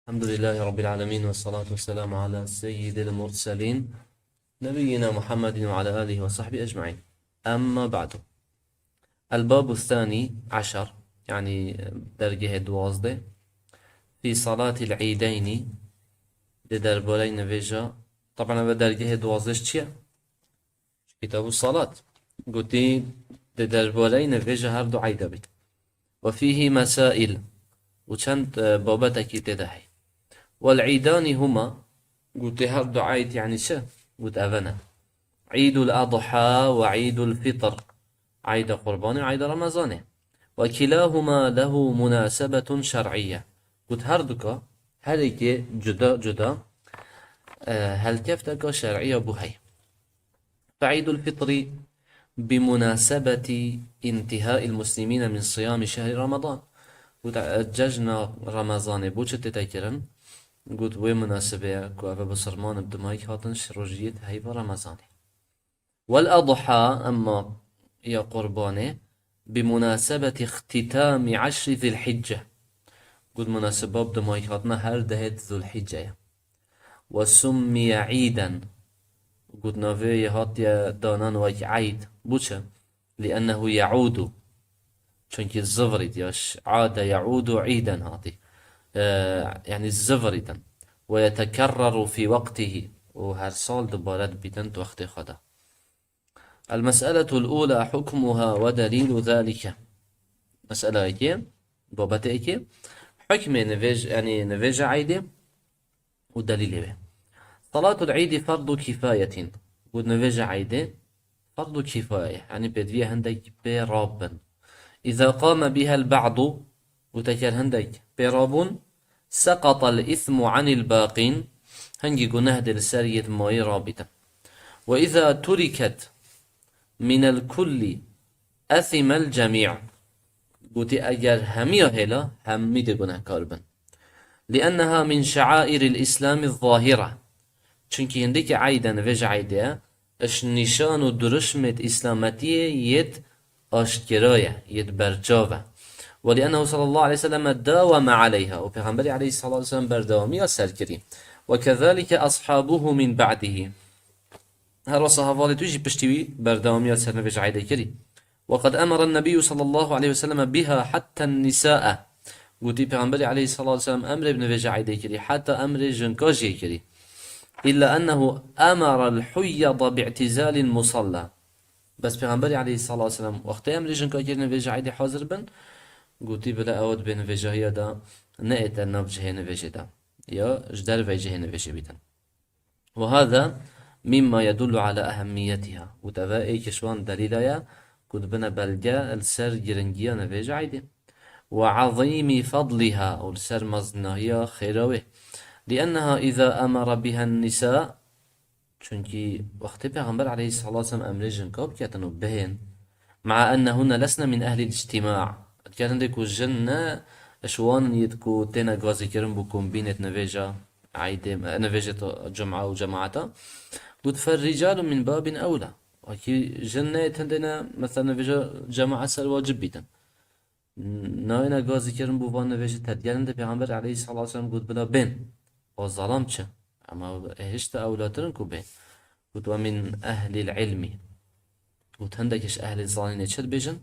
الحمد لله رب العالمين والصلاة والسلام على سيد المرسلين نبينا محمد وعلى آله وصحبه أجمعين. أما بعد، الباب الثاني عشر، يعني درجة دوازده، في صلاة العيدين لدربولين فيجا. طبعا بدرجة دوازدش چيا؟ كتاب الصلاة قلتي لدربولين فيجا هردو عيدا بي، وفيه مسائل وچند بابتك تدهي. والعيدان هما قلت هردو عيد يعني شا؟ قلت أفنا عيد الأضحى وعيد الفطر، عيد قربان وعيد رمضان، وكلاهما له مناسبة شرعية. قلت هردوكا هريك جدا جدا هل كفتك شرعية بهي. فعيد الفطر بمناسبة انتهاء المسلمين من صيام شهر رمضان. قلت أججنا رمضان بوجه تتكرن، قلت وي مناسبة كو أفا بصرمان بدمايك هاتنش رجيت هيبا رمضان. والأضحى أما يا قرباني بمناسبة اختتام عشر ذي الحجة، قلت مناسبة بدمايك هاتنا هر دهت ذو الحجة. وسمي عيدا، قلت نافي هات يا دانان ويك عيد بوشا لأنه يعود، چونك الزفرد ياش عاد يعود عيدا هاتي يعني الزفردا، ويتكرر في وقته وهر سال دبارت بيتن وقت خدا. المسألة الأولى حكمها ودليل ذلك. مسألة ايكي بابت ايكي حكم نفيج، يعني نفيج عيد ودليل به. صلاة العيد فرض كفاية، ونفيج عيد فرض كفاية يعني بدوية هندك برابن. إذا قام بها البعض وتكر هندك برابن سقط الإثم عن الباقين، هنجي قنهد السرية موي رابطة. وإذا تركت من الكل أثم الجميع، قلت أجر همية هلا همي دي قناه كاربن، لأنها من شعائر الإسلام الظاهرة. چونكي هندك عيدا فيج عيدا اش نشان و درشمت إسلامتية يد أشكرايا يد برجاوة. ولأنه صلى الله عليه وسلم داوم عليها، وبيغمبري عليه الصلاة والسلام بردوامي سركري، وكذلك أصحابه من بعده، هر صحابة توجي بشتوي بردوامي سرنفج عيدا كري. وقد أمر النبي صلى الله عليه وسلم بها حتى النساء، قلت بيغمبري عليه الصلاة والسلام أمر ابن فيج عيدا كري حتى أمر جنكاجي كري، إلا أنه أمر الحيض باعتزال المصلى. بس بيغمبري عليه الصلاة والسلام وقت أمر جنكاجي نفيج عيدا حاضر بن، قلت بلا أود بين فيجاهية دا نأت النبجه نفيج دا يا جدار فيجه نفيج بيتن. وهذا مما يدل على أهميتها، وتفائي كشوان دليلها كنت بنا بلجاء السر جرنجيا نفيج عيدا، وعظيم فضلها والسر مزناهية خيروه، لأنها إذا أمر بها النساء، چونكي وقت پیغمبر عليه الصلاة والسلام أمر جنكاب كاتنو بهن، مع أنهن لسنا من أهل الاجتماع، كان ديكو جنة أشوان يدكو تينا غازي كرم بكم بينت نفيجا عيدة نفيجة جمعة وجماعة، قد فالرجال من باب أولى، وكي جنة تندنا مثلا نفيجا جماعة سر واجب بيتن ناينا غازي كرم بوان نفيجة تديان دي پیغمبر عليه الصلاة والسلام قد بلا بين وظلام چه اما هشت اولاترن کو بين. قد ومن أهل العلم، قد هندكش أهل الظالين چد بجن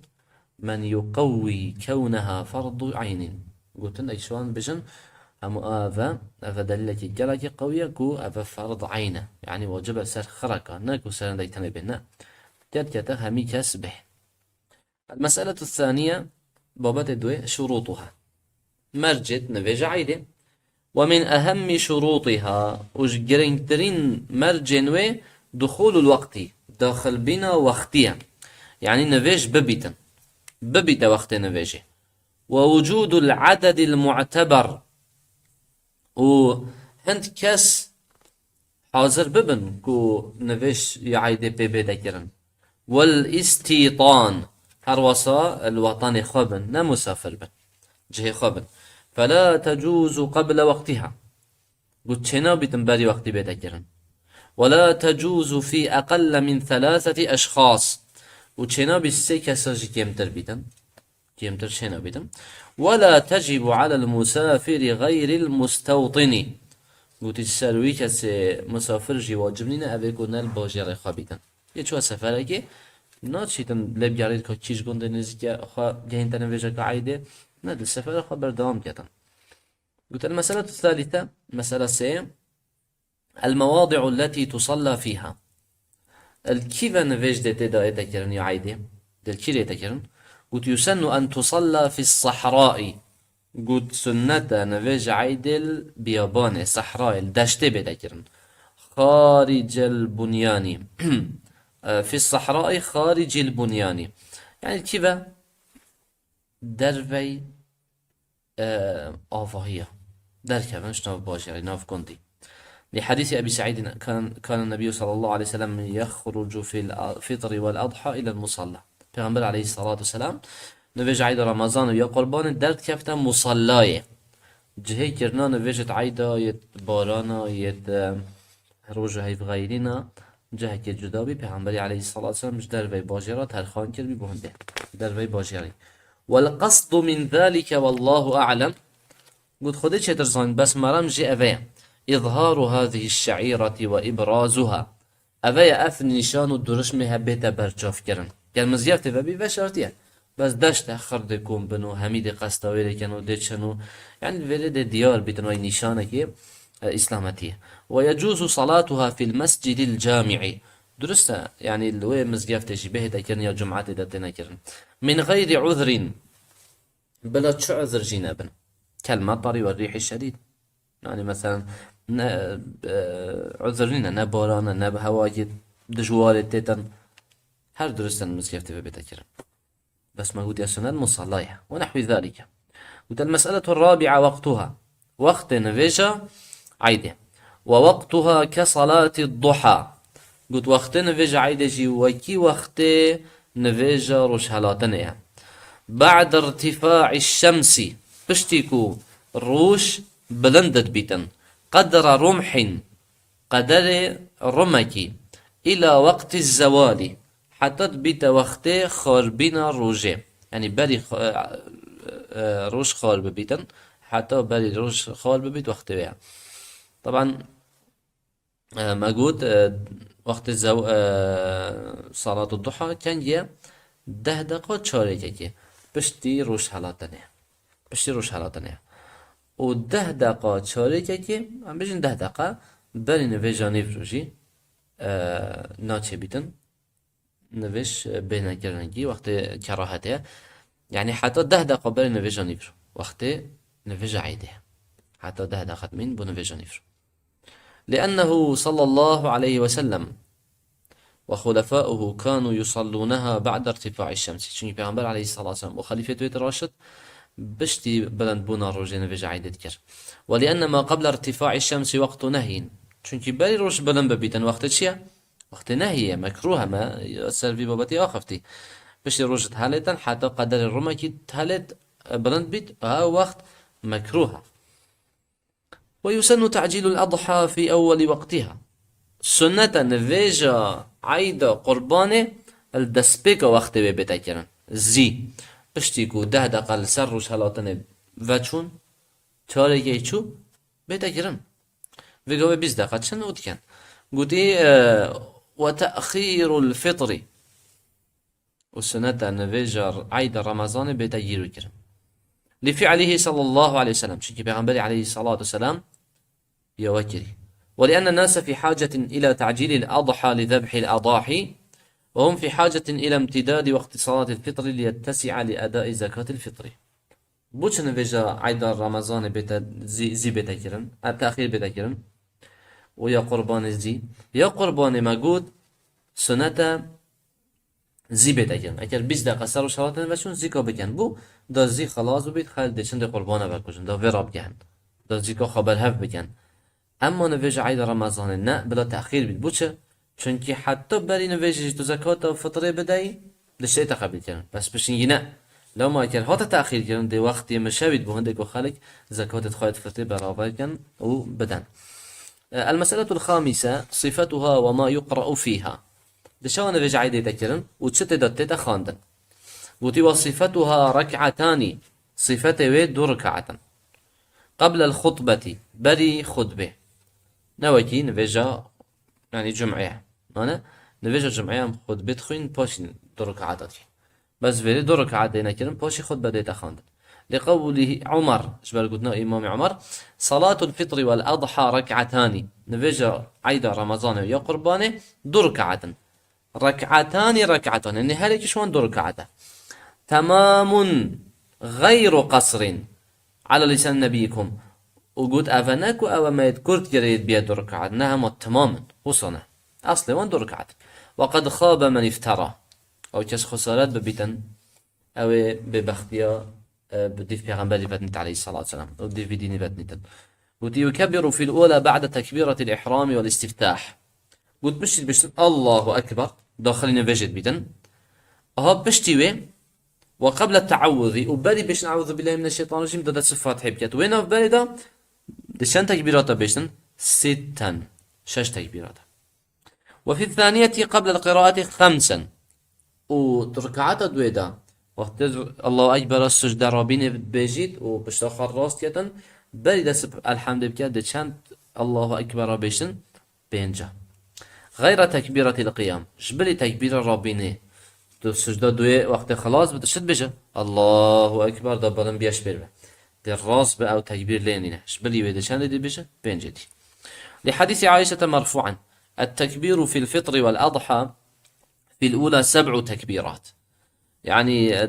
من يقوي كونها فرض عين، قلت هندك شوان بجن هم أفا دليلك جلك قوية كو أفا فرض عينه، يعني واجب سر خركة ناكو سر ديك تنبينا تتكتا همي كسبه. المسألة الثانية بابت الدوي شروطها مرجت نفيج عيدة. ومن أهم شروطها وجرينترين مرجنوي دخول الوقت، داخل بنا وقتها، يعني نفيج ببيت وقت نفيجه، ووجود العدد المعتبر، وهند كاس حاضر ببن كو نفيج يعيد ببيت كرن، والاستيطان هروسا الوطن خبن نمسافر بن جهي خبن، فلا تجوز قبل وقتها، قلت شنا بتنباري وقت بيتكرن، ولا تجوز في أقل من 3 أشخاص، وشنا بالسي كساجي كيم تربيتن كيمتر شينا بيتم. ولا تجب على المسافر غير المستوطن. قلت السروي كس مسافر جي واجبنينا أبي كنا الباجر خابيتا يشوى سفرك ناتشيتن لبجاريد كا كيش قند نزكي خا جهين تنفيجا كعيدة ناد السفر خبر دوام كتن. قلت المسألة الثالثة مسألة سي المواضع التي تصلى فيها. الكيفا نفيج دي دا يتكرن يا عيدة دل كير يتكرن. قلت يسن أن تصلى في الصحراء. قلت سنة نفيج عيدل بيابان صحراء الدشت بتكرن خارج البنيان في الصحراء خارج البنيان يعني كيفا دربي آفاهية دركة مش ناف باشري ناف كنتي. لحديث أبي سعيد كان النبي صلى الله عليه وسلم يخرج في الفطر والأضحى إلى المصلى. پیغمبر عليه الصلاة والسلام نویج عيد رمضان ويا قربان درد كفتا مصلاية جهي كرنا نویجت عيدا يت بارانا يت روج هاي في غيرنا جهة كجدابي پیغمبر عليه الصلاة والسلام مش در وي باجرات هر خان كر بي بهنده در وي باجري. والقصد من ذلك والله أعلم. قلت خدي چتر زان بس مرام جي أفيا إظهار هذه الشعيرة وإبرازها أفيا أف نشان الدرش مها بيتا برجاف كرن يعني مزيارتي ببي بشارتيه بس دشت خرد كون بنو هميد قستاوير كانوا ديتشنو يعني ولد ديار بتنوي نشانك إسلامتيه. ويجوز صلاتها في المسجد الجامع درسته يعني اللي مزيارتي شبه تكرن يا جمعة دتنا كرن من غير عذر بلا شو عذر جنابا كالمطر والريح الشديد يعني مثلا عذرنا نبارانا نب هواجد دجوار تيتن هر درستن مزيارتي بتكرن بس ما قلت يا سنن مصلايها ونحو ذلك. قلت المسألة الرابعة وقتها وقت نفيجا عيدة ووقتها كصلاة الضحى. قلت وقت نفيجا عيدة جي وكي وقت نفيجا رشهلاتنا بعد ارتفاع الشمس بشتيكو روش بلندت بيتن قدر رمح قدر رمكي إلى وقت الزوال حتى بيت وقت خاربين روجه يعني بري روش خارب بيتن حتى بري روش خارب بيت وقت بيها. طبعا موجود وقت صلاة الضحى كان جاء 10 دقيقة شاركة بشتي روش حالاتنه و 10 دقيقة شاركة عم بيجن 10 دقيقة بري نفيجاني فروجي ناتشي بيتن نویش بین کردنگی وقت کراهته يعني حتى 10 دقيقة بري نویجا نفر وقت نویجا عيده حتى 10 دقيقة من بو نویجا نفر لأنه صلى الله عليه وسلم وخلفاؤه كانوا يصلونها بعد ارتفاع الشمس. چونكي پیغمبر عليه الصلاة والسلام وخليفة ويت راشد بشتي بلند بونا روجي نویجا عيده كر. ولأن ما قبل ارتفاع الشمس وقت نهي چونكي بري روش بلند ببيتن وقت چيا وقت نهي مكروه ما يسر في بابتي آخفتي بش روجت هالتا حتى قدر الرمكي هالت بلند بيت وقت مكروه. ويسن تعجيل الأضحى في أول وقتها سنة نفيجا عيد قربانه الدسبيك وقت ببتكرن زي بشتيكو 10 دقيقة لسر روش هالاتن وچون تاريكي چو بتكرن ويقوى 20 دقيقة چن ودكن قلتي وتأخير الفطر والسنة نفيجر عيد رمضان بتغيير كرم لفعله صلى الله عليه وسلم شكي بيغنبري عليه الصلاة والسلام يوكري. ولأن الناس في حاجة إلى تعجيل الأضحى لذبح الأضاحي وهم في حاجة إلى امتداد وقت صلاة الفطر ليتسع لأداء زكاة الفطر. بوش نفيجر عيد رمضان زي بتغيرن التأخير بتغيرن ويا قربان زي يا قربان موجود سنة زي بتكن اگر 20 دقيقة سر و شراتن وشون زيكا بكن بو دا زي خلاص بيت خالد دشن دا قربانه بركوشن دا وراب كن دا زيكا خبر هف بكن. اما نویج عيد رمضان نه بلا تأخير بيت بوچه چونكي حتى بري نویج تو زكاة و فطره بدهي لشتي تقبل كن بس بشين ينه لو ما كان هات تأخير كن دي وقت مشابد بو هندك خالك زكاة خالد فطره برابر كن و بدن. المسألة الخامسة صفتها وما يقرأ فيها دشان نویج عيد تكرن و چت دات تخاندن. قوتي وصفتها ركعتان صفته دو ركعة قبل الخطبة بري خطبة نوكي نفجا يعني جمعية أنا نفجا جمعية خطبة خوين باش دو ركعات بس فيري دو ركعات دينا كرم باشي خطبة ديتا خاند لقوله عمر شبال قلنا إمام عمر صلاة الفطر والأضحى ركعتان نفجا عيدا رمضان يا قرباني دو ركعة ركعتان يعني هالك شوان دو ركعة تمام غير قصر على لسان نبيكم وقلت أفناك أو ما يذكرت جريد بيد ركعة نهم تماما وصنا أصلا وان ركعة وقد خاب من افترى أو كاس خسارات ببيتن أو ببختيا بديف بيغنبالي باتنت عليه الصلاة والسلام أو ديف بديني باتنتن قلت يكبر في الأولى بعد تكبيرة الإحرام والاستفتاح قلت بشتي الله أكبر داخلين فيجد بيتن أهاب بشتي وقبل التعوذ وبالي بيش نعوذ بالله من الشيطان الرجيم ده صفات حبكت وين في بالي ده دشان تكبيرات بيشن ستا شش تكبيرات وفي الثانية قبل القراءة 5 وتركعات دويدا وقت الله أكبر السجدة رابين بيجيت وبشتاخر راستية بالي ده الحمد بك دشان الله أكبر بيشن بينجا غير تكبيرة القيام جبلي تكبير رابيني تو سجده دوی وقت خلاص بتشد بشه الله اکبر دا بدن بیاش بره در راس به او تکبیر لینینه شبلی ویده چند دی بشه بینجدی لحديث عائشة مرفوعا التكبير في الفطر والأضحى في الأولى 7 تكبيرات يعني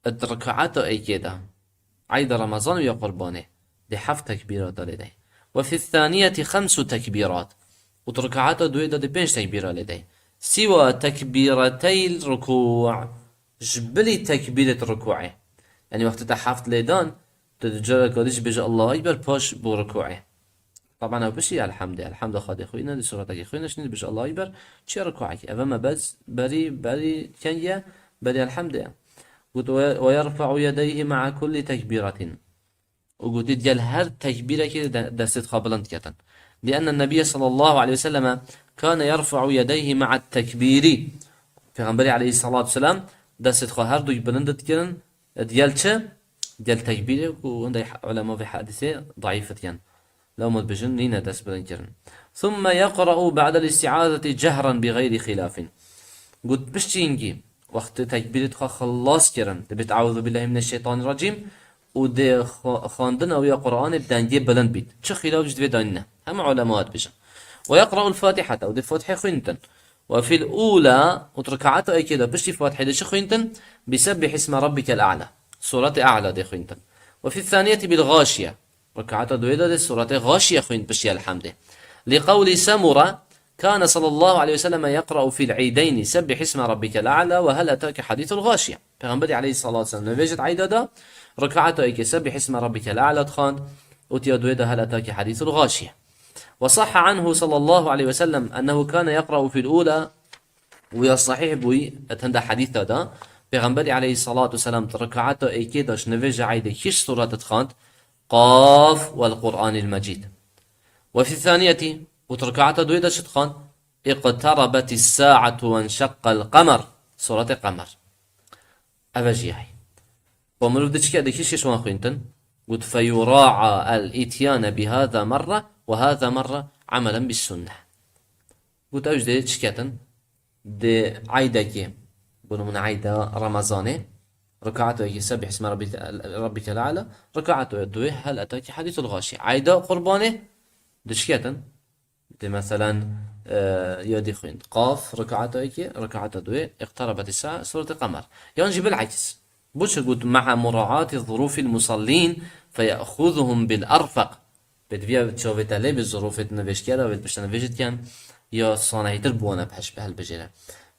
الركعات أي كده عيد رمضان ويا قربانه دي 7 تكبيرات لديه وفي الثانية 5 تكبيرات وتركعات دويدة دي 5 تكبيرات لديه سوى تكبيرتي الركوع جبلي تكبيرة الركوع يعني وقت تحفت ليدان تتجرى قديش بيجي الله أكبر باش بركوعه طبعا بشي الحمد خادي خوينا دي سورتك خوينا شنو بيجي الله أكبر شي ركوعك أما بس بري كان بري الحمد يعني ويرفع يديه مع كل تكبيرة وقلت ديال هر تكبيرة كده دست قابلنت كتن لأن النبي صلى الله عليه وسلم كان يرفع يديه مع التكبير پیغمبر عليه الصلاة والسلام دست خواهر دوی بلندت کرن ديال چه؟ ديال تكبير وعند علماء في حادثة ضعيفة يعني لو مد بجن نينا دست بلند کرن ثم يقرأ بعد الاستعاذة جهرا بغير خلاف قلت بشتينجي وقت تكبيرت خوا خلاص کرن دبت أعوذ بالله من الشيطان الرجيم ودي خواندن أو يا قرآن بدنجي بلند بيت چه خلاف جدوه داننا هم علماء بجن ويقرأ الفاتحة ودي فاتحة خنتن وفي الأولى وتركعته أي كده بشتي فاتحة دي خنتن بسبح اسم ربك الأعلى سورة أعلى دي خنتن وفي الثانية بالغاشية ركعته دويدة دي سورة غاشية خنت بشتي الحمد لقول سمرة كان صلى الله عليه وسلم يقرأ في العيدين سبح اسم ربك الأعلى وهل أتاك حديث الغاشية پیغمبر عليه الصلاة والسلام نوجد عيدة دا ركعته أي كده سبح اسم ربك الأعلى تخاند وتيا دويدة هل أتاك حديث الغاشية وصح عنه صلى الله عليه وسلم أنه كان يقرأ في الأولى ويا صحيح بوي أتندى حديث هذا پیغمبر عليه الصلاة والسلام تركعته أي كداش نفجع عيدة كيش سورة تخاند قاف والقرآن المجيد وفي الثانية وتركعته دويداش تخاند اقتربت الساعة وانشق القمر سورة قمر أفجيعي ومروف ديش كده كيش شوان خوينتن قلت فيراعى الاتيان بهذا مرة وهذا مرة عملا بالسنة قلت أوج دي تشكتن دي عيدك بنو من عيدة رمضاني ركعته يسبح اسم ربك الأعلى ركعته يدوي هل أتاك حديث الغاشي عيدة قرباني دي تشكتن دي مثلا يدي خوين قاف ركعته دوي اقتربت الساعة سورة القمر ينجي بالعكس بوش قلت مع مراعاة ظروف المصلين فيأخذهم بالأرفق بدویا چاوت علی به ظروفت نوشته را بهش نوشت کن یا صانعیتر بوانه بهش به حل بجره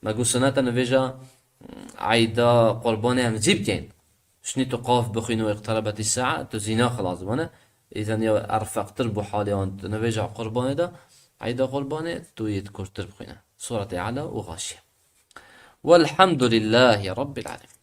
مگو سنت نوشته عیدا قربان هم جیب کن شنی تو قاف بخوین و اقتربت الساعة تو زینا خلاص بانه ایزن یا ارفقتر بو حالی آن نوشته قربانه دا عیدا قربانه تو یتکرتر بخوینه سورة اعلا و غاشیه والحمد لله رب العالمين.